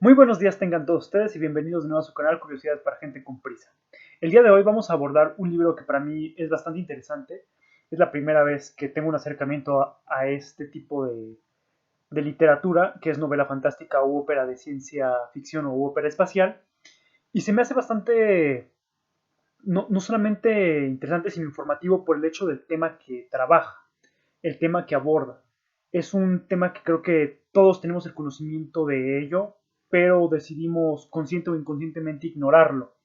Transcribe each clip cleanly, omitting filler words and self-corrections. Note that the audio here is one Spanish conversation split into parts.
Muy buenos días tengan todos ustedes y bienvenidos de nuevo a su canal Curiosidades para Gente con Prisa. El día de hoy vamos a abordar un libro que para mí es bastante interesante. Es la primera vez que tengo un acercamiento a este tipo de literatura, que es novela fantástica u ópera de ciencia ficción o ópera espacial. Y se me hace bastante, no solamente interesante, sino informativo por el hecho del tema que trabaja, el tema que aborda. Es un tema que creo que todos tenemos el conocimiento de ello, pero decidimos consciente o inconscientemente ignorarlo.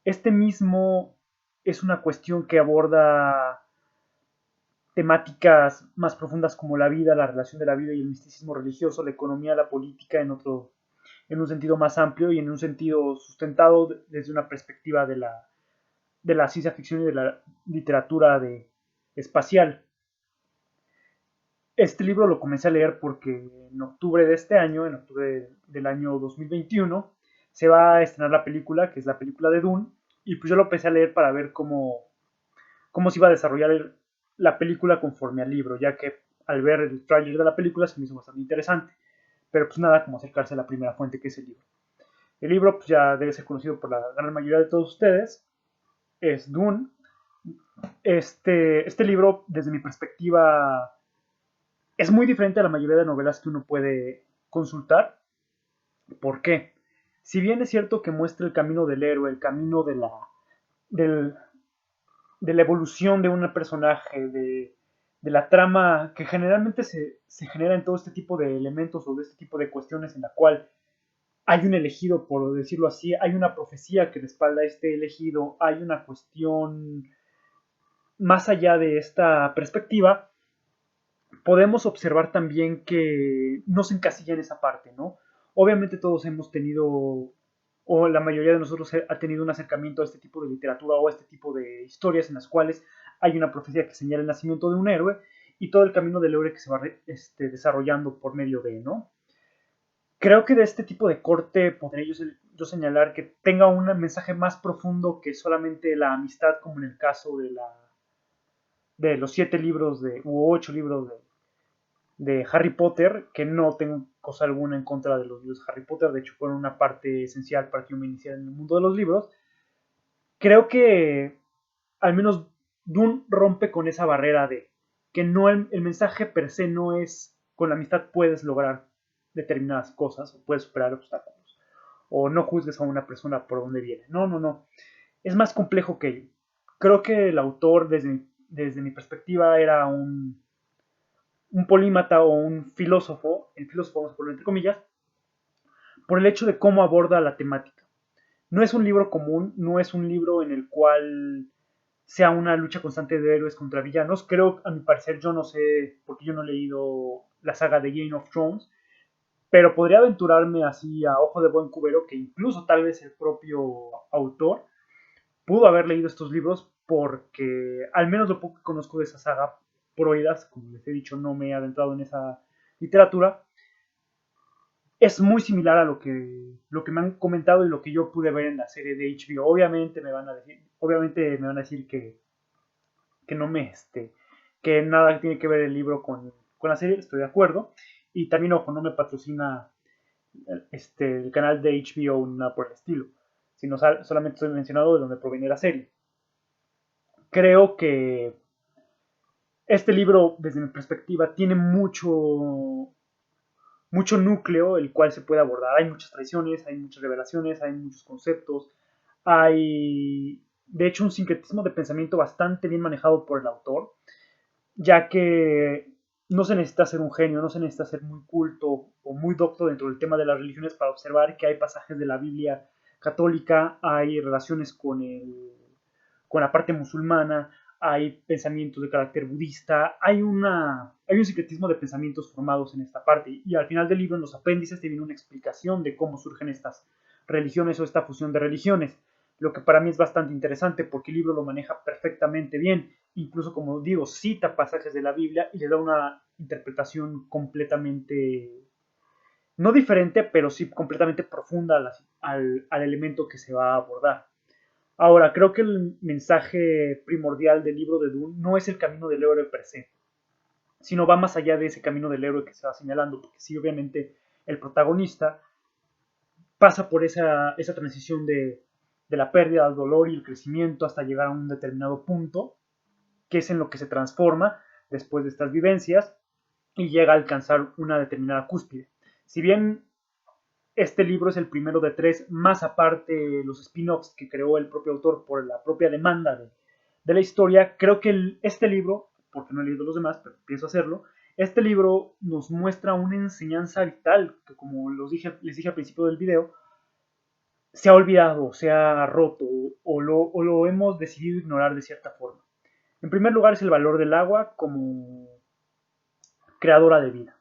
Este mismo es una cuestión que aborda temáticas más profundas como la vida, la relación de la vida y el misticismo religioso, la economía, la política en un sentido más amplio y en un sentido sustentado desde una perspectiva de la ciencia ficción y de la literatura espacial. Este libro lo comencé a leer porque en octubre de este año, en octubre del año 2021, se va a estrenar la película, que es la película de Dune, y pues yo lo empecé a leer para ver cómo se iba a desarrollar la película conforme al libro, ya que al ver el tráiler de la película se me hizo bastante interesante, pero pues nada como acercarse a la primera fuente que es el libro. El libro pues ya debe ser conocido por la gran mayoría de todos ustedes, es Dune. Este libro, desde mi perspectiva, es muy diferente a la mayoría de novelas que uno puede consultar. ¿Por qué? Si bien es cierto que muestra el camino del héroe, el camino del- de la evolución de un personaje, de la trama que generalmente se genera en todo este tipo de elementos o de este tipo de cuestiones en la cual hay un elegido, por decirlo así, hay una profecía que respalda a este elegido, hay una cuestión más allá de esta perspectiva, podemos observar también que no se encasilla en esa parte, ¿no? Obviamente todos hemos tenido, o la mayoría de nosotros ha tenido un acercamiento a este tipo de literatura o a este tipo de historias en las cuales hay una profecía que señala el nacimiento de un héroe y todo el camino del héroe que se va desarrollando por medio de, ¿no? Creo que de este tipo de corte podría yo señalar que tenga un mensaje más profundo que solamente la amistad, como en el caso de los 7 libros u 8 libros de Harry Potter, que no tengo cosa alguna en contra de los libros de Harry Potter, de hecho fueron una parte esencial para que yo me iniciara en el mundo de los libros. Creo que al menos Dune rompe con esa barrera de que no el mensaje per se no es con la amistad puedes lograr determinadas cosas o puedes superar obstáculos o no juzgues a una persona por donde viene. No, no, no. Es más complejo que ello. Creo que el autor, desde mi perspectiva, era un polímata o un filósofo, el filósofo vamos a ponerlo entre comillas, por el hecho de cómo aborda la temática. No es un libro común, no es un libro en el cual sea una lucha constante de héroes contra villanos. Creo, a mi parecer, yo no sé, porque yo no he leído la saga de Game of Thrones, pero podría aventurarme así a ojo de buen cubero que incluso tal vez el propio autor pudo haber leído estos libros porque al menos lo poco que conozco de esa saga, por oídas, como les he dicho, no me he adentrado en esa literatura, es muy similar a lo que me han comentado y lo que yo pude ver en la serie de HBO. Obviamente me van a decir que no que nada tiene que ver el libro con la serie, estoy de acuerdo. Y también, ojo, no me patrocina el canal de HBO ni nada por el estilo, sino solamente estoy mencionado de donde proviene la serie. Creo que este libro, desde mi perspectiva, tiene mucho núcleo el cual se puede abordar. Hay muchas tradiciones, hay muchas revelaciones, hay muchos conceptos, hay de hecho un sincretismo de pensamiento bastante bien manejado por el autor, ya que no se necesita ser un genio, no se necesita ser muy culto o muy docto dentro del tema de las religiones para observar que hay pasajes de la Biblia católica, hay relaciones con la parte musulmana, hay pensamientos de carácter budista, hay un secretismo de pensamientos formados en esta parte. Y al final del libro, en los apéndices, te viene una explicación de cómo surgen estas religiones o esta fusión de religiones. Lo que para mí es bastante interesante porque el libro lo maneja perfectamente bien. Incluso, como digo, cita pasajes de la Biblia y le da una interpretación completamente, no diferente, pero sí completamente profunda al elemento que se va a abordar. Ahora, creo que el mensaje primordial del libro de Dune no es el camino del héroe per se, sino va más allá de ese camino del héroe que se va señalando, porque sí, obviamente, el protagonista pasa por esa transición de la pérdida al dolor y el crecimiento hasta llegar a un determinado punto, que es en lo que se transforma después de estas vivencias y llega a alcanzar una determinada cúspide. Si bien este libro es el primero de 3, más aparte los spin-offs que creó el propio autor por la propia demanda de la historia, creo que este libro, porque no he leído los demás, pero pienso hacerlo, este libro nos muestra una enseñanza vital que, como les dije al principio del video, se ha olvidado, se ha roto o lo hemos decidido ignorar de cierta forma. En primer lugar es el valor del agua como creadora de vida.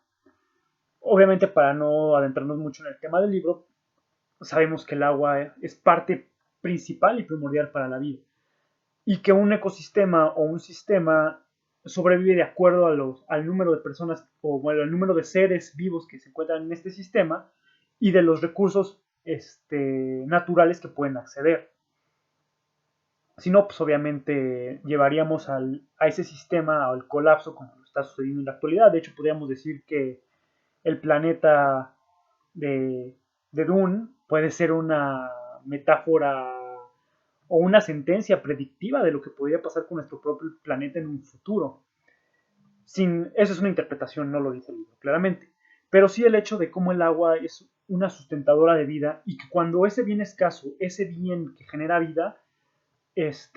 Obviamente, para no adentrarnos mucho en el tema del libro, sabemos que el agua es parte principal y primordial para la vida y que un ecosistema o un sistema sobrevive de acuerdo al número de personas o bueno, al número de seres vivos que se encuentran en este sistema y de los recursos naturales que pueden acceder. Si no, pues obviamente llevaríamos a ese sistema al colapso como está sucediendo en la actualidad. De hecho, podríamos decir que el planeta de Dune puede ser una metáfora o una sentencia predictiva de lo que podría pasar con nuestro propio planeta en un futuro. Eso es una interpretación, no lo dice el libro claramente, pero sí el hecho de cómo el agua es una sustentadora de vida y que cuando ese bien escaso, ese bien que genera vida, es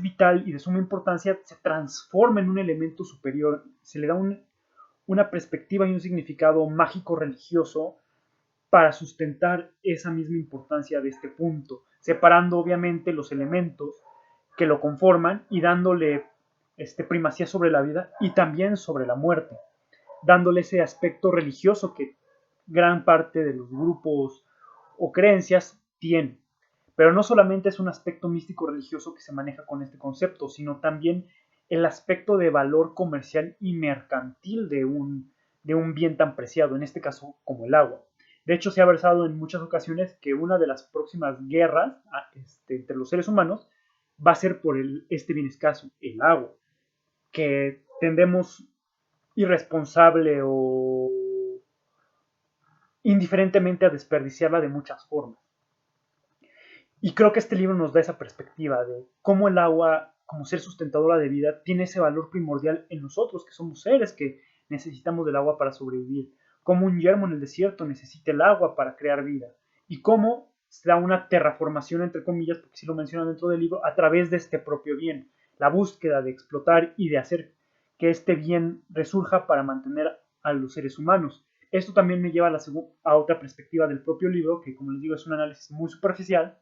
vital y de suma importancia, se transforma en un elemento superior, se le da una perspectiva y un significado mágico religioso para sustentar esa misma importancia de este punto, separando obviamente los elementos que lo conforman y dándole primacía sobre la vida y también sobre la muerte, dándole ese aspecto religioso que gran parte de los grupos o creencias tienen. Pero no solamente es un aspecto místico religioso que se maneja con este concepto, sino también el aspecto de valor comercial y mercantil de un bien tan preciado, en este caso como el agua. De hecho, se ha versado en muchas ocasiones que una de las próximas guerras entre los seres humanos va a ser por este bien escaso, el agua, que tendemos irresponsable o indiferentemente a desperdiciarla de muchas formas. Y creo que este libro nos da esa perspectiva de cómo el agua, como ser sustentadora de vida, tiene ese valor primordial en nosotros, que somos seres que necesitamos del agua para sobrevivir. Cómo un yermo en el desierto necesita el agua para crear vida. Y cómo se da una terraformación, entre comillas, porque sí lo mencionan dentro del libro, a través de este propio bien. La búsqueda de explotar y de hacer que este bien resurja para mantener a los seres humanos. Esto también me lleva a otra perspectiva del propio libro, que como les digo es un análisis muy superficial,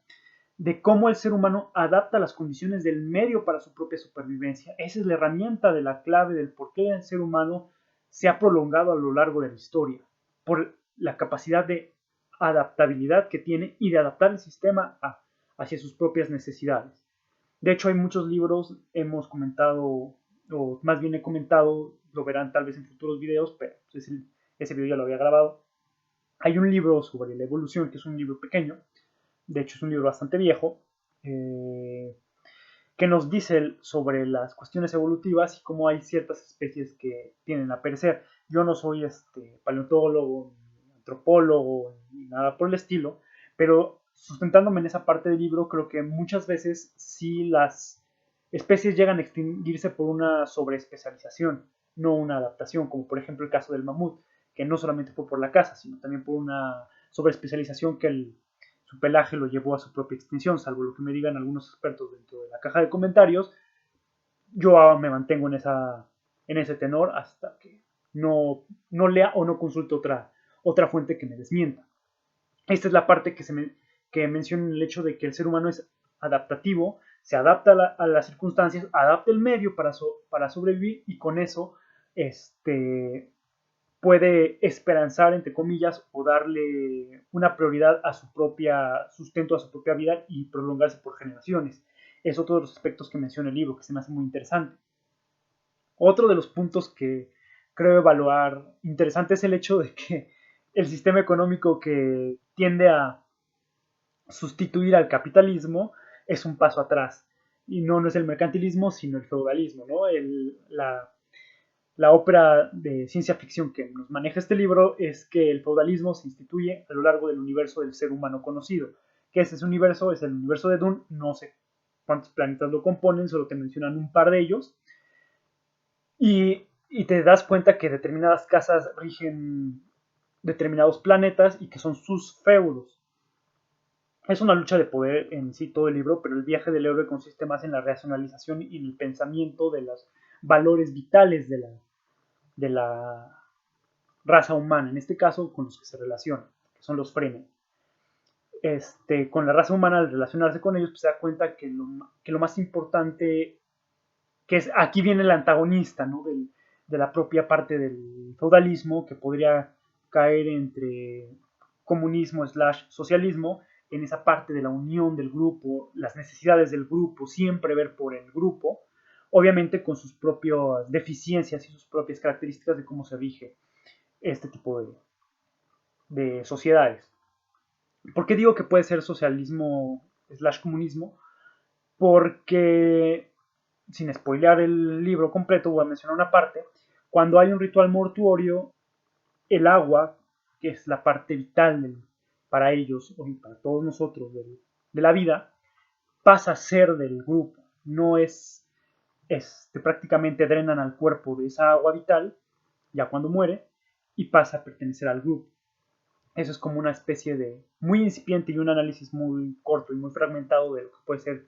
de cómo el ser humano adapta las condiciones del medio para su propia supervivencia. Esa es la herramienta de la clave del por qué el ser humano se ha prolongado a lo largo de la historia, por la capacidad de adaptabilidad que tiene y de adaptar el sistema hacia sus propias necesidades. De hecho, hay muchos libros, hemos comentado, o más bien he comentado, lo verán tal vez en futuros videos, pero ese video ya lo había grabado. Hay un libro sobre la evolución, que es un libro pequeño, de hecho es un libro bastante viejo, que nos dice sobre las cuestiones evolutivas y cómo hay ciertas especies que tienden a perecer. Yo no soy paleontólogo, ni antropólogo, ni nada por el estilo, pero sustentándome en esa parte del libro, creo que muchas veces sí las especies llegan a extinguirse por una sobreespecialización, no una adaptación, como por ejemplo el caso del mamut, que no solamente fue por la caza, sino también por una sobreespecialización que su pelaje lo llevó a su propia extinción, salvo lo que me digan algunos expertos dentro de la caja de comentarios. Yo me mantengo en ese tenor hasta que no lea o no consulte otra fuente que me desmienta. Esta es la parte que menciona el hecho de que el ser humano es adaptativo, se adapta a las circunstancias, adapta el medio para sobrevivir y con eso puede esperanzar, entre comillas, o darle una prioridad a su propia sustento, a su propia vida y prolongarse por generaciones. Es otro de los aspectos que menciona el libro, que se me hace muy interesante. Otro de los puntos que creo evaluar interesante es el hecho de que el sistema económico que tiende a sustituir al capitalismo es un paso atrás. Y no es el mercantilismo, sino el feudalismo, ¿no? la ópera de ciencia ficción que nos maneja este libro es que el feudalismo se instituye a lo largo del universo del ser humano conocido. Que ese universo es el universo de Dune, no sé cuántos planetas lo componen, solo te mencionan un par de ellos, y te das cuenta que determinadas casas rigen determinados planetas y que son sus feudos. Es una lucha de poder en sí todo el libro, pero el viaje del héroe consiste más en la racionalización y en el pensamiento de los valores vitales de la raza humana, en este caso con los que se relaciona, que son los Fremen. Con la raza humana, al relacionarse con ellos, pues se da cuenta que lo más importante, que es, aquí viene el antagonista, ¿no? De la propia parte del feudalismo, que podría caer entre comunismo slash socialismo, en esa parte de la unión del grupo, las necesidades del grupo, siempre ver por el grupo, obviamente con sus propias deficiencias y sus propias características de cómo se rige este tipo de sociedades. ¿Por qué digo que puede ser socialismo slash comunismo? Porque, sin spoilear el libro completo, voy a mencionar una parte. Cuando hay un ritual mortuorio, el agua, que es la parte vital para ellos y para todos nosotros de la vida, pasa a ser del grupo. No es, prácticamente drenan al cuerpo de esa agua vital, ya cuando muere, y pasa a pertenecer al grupo. Eso es como una especie de muy incipiente y un análisis muy corto y muy fragmentado de lo que puede ser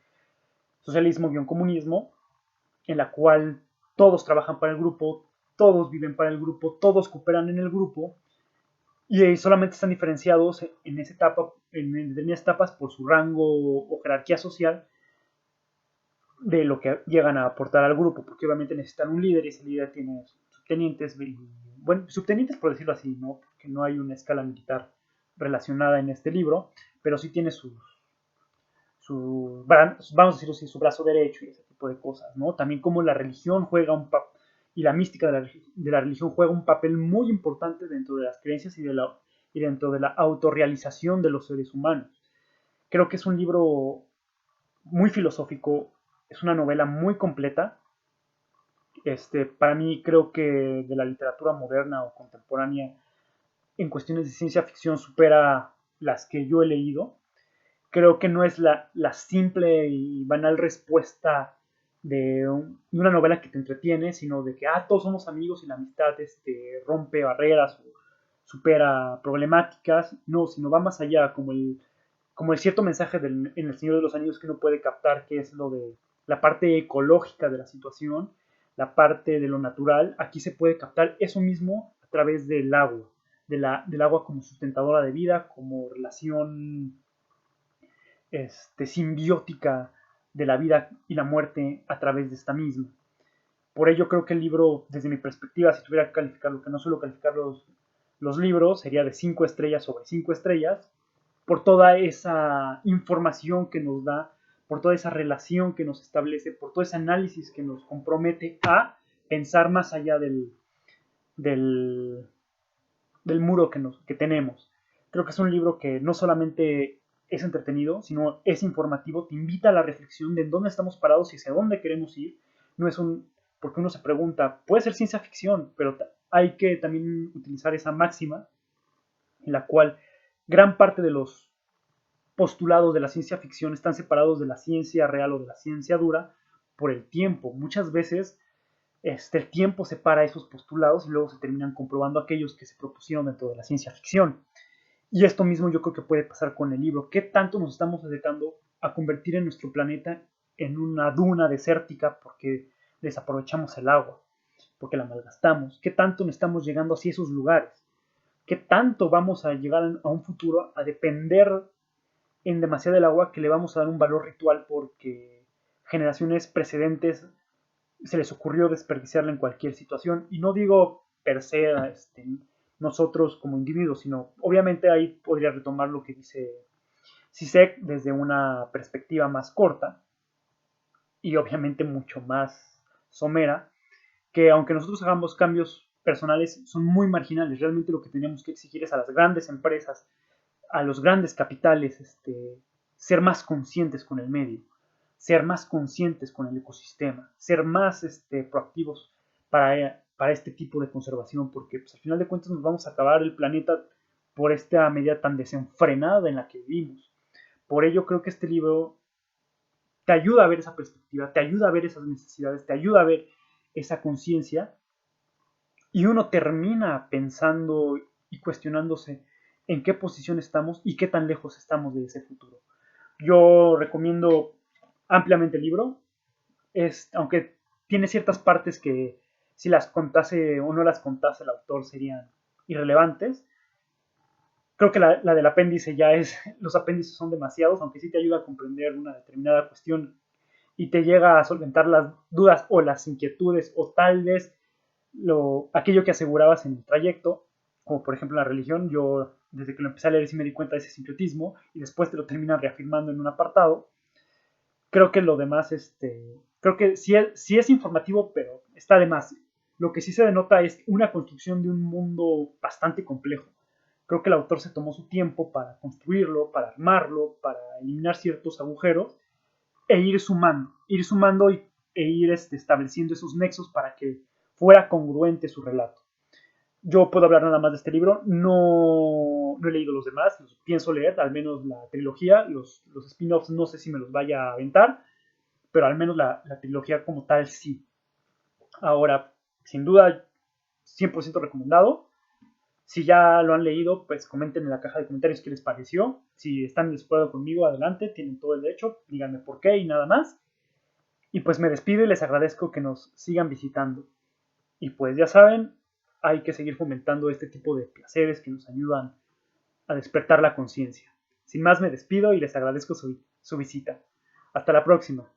socialismo-comunismo, en la cual todos trabajan para el grupo, todos viven para el grupo, todos cooperan en el grupo y solamente están diferenciados en esa etapa, en determinadas etapas por su rango o jerarquía social de lo que llegan a aportar al grupo, porque obviamente necesitan un líder y ese líder tiene subtenientes, bueno, subtenientes por decirlo así, ¿no? Porque no hay una escala militar relacionada en este libro, pero sí tiene vamos a decirlo así, su brazo derecho y ese tipo de cosas, ¿no? También como la religión juega un papel, y la mística de la religión juega un papel muy importante dentro de las creencias y dentro de la autorrealización de los seres humanos. Creo que es un libro muy filosófico, es una novela muy completa. Para mí creo que de la literatura moderna o contemporánea en cuestiones de ciencia ficción supera las que yo he leído. Creo que no es la simple y banal respuesta de una novela que te entretiene, sino de que todos somos amigos y la amistad rompe barreras o supera problemáticas. No, sino va más allá, como el cierto mensaje en El Señor de los Anillos que uno puede captar, que es lo de la parte ecológica de la situación, la parte de lo natural. Aquí se puede captar eso mismo a través del agua, del agua como sustentadora de vida, como relación simbiótica de la vida y la muerte a través de esta misma. Por ello creo que el libro, desde mi perspectiva, si tuviera que calificarlo, que no suelo calificar los libros, sería de 5 estrellas sobre 5 estrellas, por toda esa información que nos da, por toda esa relación que nos establece, por todo ese análisis que nos compromete a pensar más allá del, del muro que tenemos. Creo que es un libro que no solamente es entretenido, sino es informativo, te invita a la reflexión de en dónde estamos parados y hacia dónde queremos ir. No es porque uno se pregunta, puede ser ciencia ficción, pero hay que también utilizar esa máxima en la cual gran parte de los postulados de la ciencia ficción están separados de la ciencia real o de la ciencia dura por el tiempo. Muchas veces el tiempo separa esos postulados y luego se terminan comprobando aquellos que se propusieron dentro de la ciencia ficción. Y esto mismo yo creo que puede pasar con el libro. ¿Qué tanto nos estamos dedicando a convertir en nuestro planeta en una duna desértica porque desaprovechamos el agua, porque la malgastamos? ¿Qué tanto nos estamos llegando hacia esos lugares? ¿Qué tanto vamos a llegar a un futuro a depender en demasiado del agua que le vamos a dar un valor ritual porque generaciones precedentes se les ocurrió desperdiciarla en cualquier situación? Y no digo per se nosotros como individuos, sino obviamente ahí podría retomar lo que dice Zizek desde una perspectiva más corta y obviamente mucho más somera, que aunque nosotros hagamos cambios personales, son muy marginales. Realmente lo que tenemos que exigir es a las grandes empresas, a los grandes capitales, ser más conscientes con el medio, ser más conscientes con el ecosistema, ser más proactivos para este tipo de conservación, porque pues, al final de cuentas nos vamos a acabar el planeta por esta medida tan desenfrenada en la que vivimos. Por ello creo que este libro te ayuda a ver esa perspectiva, te ayuda a ver esas necesidades, te ayuda a ver esa conciencia y uno termina pensando y cuestionándose en qué posición estamos y qué tan lejos estamos de ese futuro. Yo recomiendo ampliamente el libro, aunque tiene ciertas partes que si las contase o no las contase el autor serían irrelevantes. Creo que la del apéndice ya es, los apéndices son demasiados, aunque sí te ayuda a comprender una determinada cuestión y te llega a solventar las dudas o las inquietudes o tal vez aquello que asegurabas en el trayecto, como por ejemplo la religión. Yo desde que lo empecé a leer sí me di cuenta de ese sincretismo y después te lo terminan reafirmando en un apartado. Creo que lo demás, creo que sí es informativo, pero está de más. Lo que sí se denota es una construcción de un mundo bastante complejo. Creo que el autor se tomó su tiempo para construirlo, para armarlo, para eliminar ciertos agujeros e ir sumando e ir estableciendo esos nexos para que fuera congruente su relato. Yo puedo hablar nada más de este libro, no he leído los demás, los pienso leer, al menos la trilogía, los spin-offs no sé si me los vaya a aventar, pero al menos la trilogía como tal sí. Ahora, sin duda, 100% recomendado. Si ya lo han leído, pues comenten en la caja de comentarios qué les pareció. Si están de acuerdo conmigo, adelante, tienen todo el derecho, díganme por qué y nada más. Y pues me despido y les agradezco que nos sigan visitando. Y pues ya saben, hay que seguir fomentando este tipo de placeres que nos ayudan a despertar la conciencia. Sin más me despido y les agradezco su visita. Hasta la próxima.